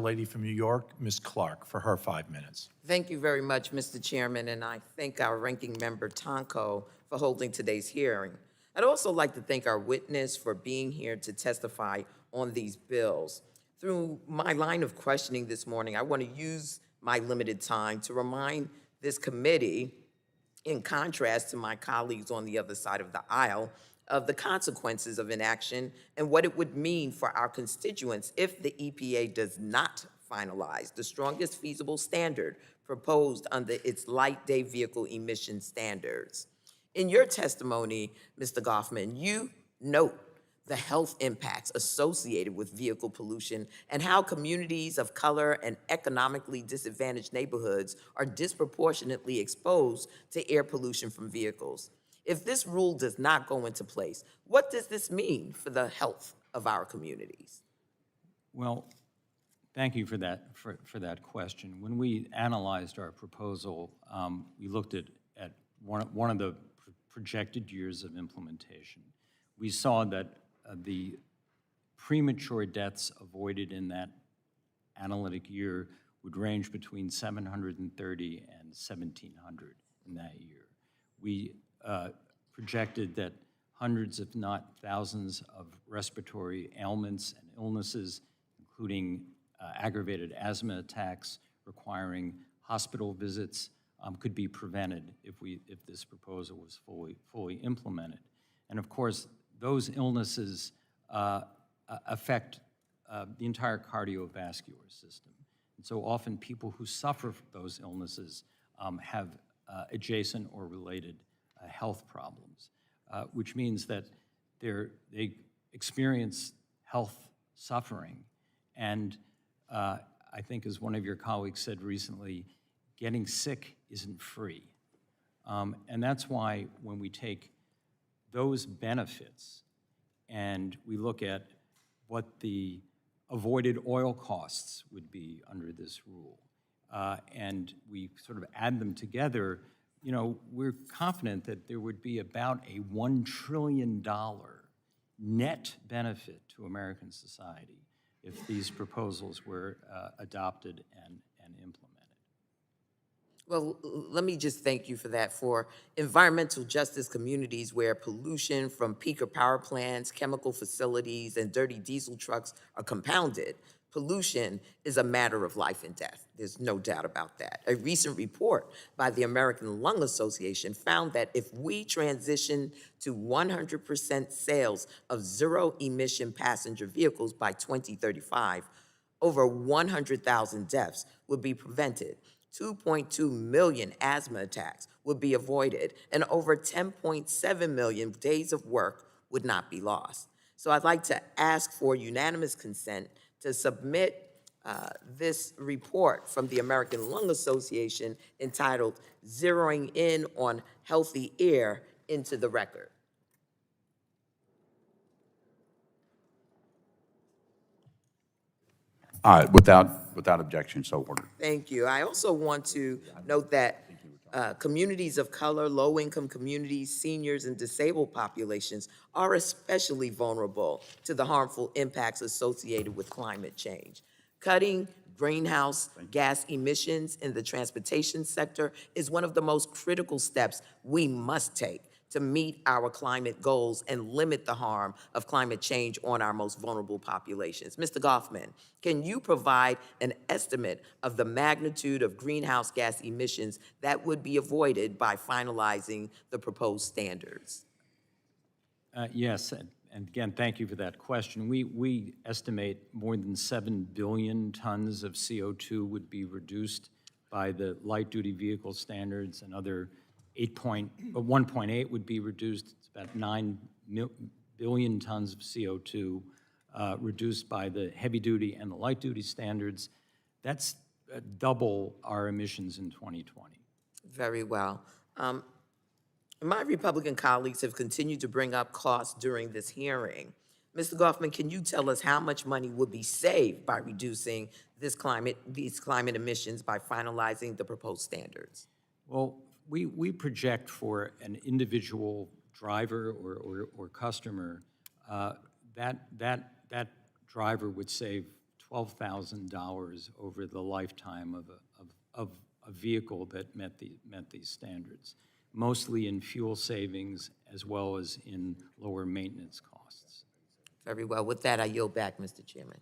Lady from New York, Ms. Clarke, for her 5 minutes. Thank you very much, Mr. Chairman, and I thank our ranking member, Tonko, for holding today's hearing. I'd also like to thank our witness for being here to testify on these bills. Through my line of questioning this morning, I want to use my limited time to remind this committee, in contrast to my colleagues on the other side of the aisle, of the consequences of inaction and what it would mean for our constituents if the EPA does not finalize the strongest feasible standard proposed under its light day vehicle emission standards. In your testimony, Mr. Goffman, you note the health impacts associated with vehicle pollution and how communities of color and economically disadvantaged neighborhoods are disproportionately exposed to air pollution from vehicles. If this rule does not go into place, what does this mean for the health of our communities? Well, thank you for that question. When we analyzed our proposal, we looked at one of the projected years of implementation. We saw that the premature deaths avoided in that analytic year would range between 730 and 1,700 in that year. We projected that hundreds, if not thousands, of respiratory ailments and illnesses, including aggravated asthma attacks requiring hospital visits, could be prevented if this proposal was fully implemented. And of course, those illnesses affect the entire cardiovascular system. And so often people who suffer from those illnesses have adjacent or related health problems, which means that they experience health suffering. And I think, as one of your colleagues said recently, getting sick isn't free. And that's why when we take those benefits and we look at what the avoided oil costs would be under this rule, and we sort of add them together, you know, we're confident that there would be about a $1 trillion net benefit to American society if these proposals were adopted and implemented. Well, let me just thank you for that. For environmental justice communities where pollution from peaker power plants, chemical facilities, and dirty diesel trucks are compounded, pollution is a matter of life and death. There's no doubt about that. A recent report by the American Lung Association found that if we transition to 100% sales of zero-emission passenger vehicles by 2035, over 100,000 deaths would be prevented. 2.2 million asthma attacks would be avoided, and over 10.7 million days of work would not be lost. So I'd like to ask for unanimous consent to submit this report from the American Lung Association entitled Zeroing In on Healthy Air into the record. Without objection, so ordered. Thank you. I also want to note that communities of color, low-income communities, seniors, and disabled populations are especially vulnerable to the harmful impacts associated with climate change. Cutting greenhouse gas emissions in the transportation sector is one of the most critical steps we must take to meet our climate goals and limit the harm of climate change on our most vulnerable populations. Mr. Goffman, can you provide an estimate of the magnitude of greenhouse gas emissions that would be avoided by finalizing the proposed standards? Yes, and again, thank you for that question. We estimate more than 7 billion tons of CO2 would be reduced by the light-duty vehicle standards, and other 1.8 would be reduced. It's about 9 billion tons of CO2 reduced by the heavy-duty and the light-duty standards. That's double our emissions in 2020. Very well. My Republican colleagues have continued to bring up costs during this hearing. Mr. Goffman, can you tell us how much money would be saved by reducing these climate emissions by finalizing the proposed standards? Well, we project for an individual driver or customer that driver would save $12,000 over the lifetime of a vehicle that met these standards, mostly in fuel savings as well as in lower maintenance costs. Very well. With that, I yield back, Mr. Chairman.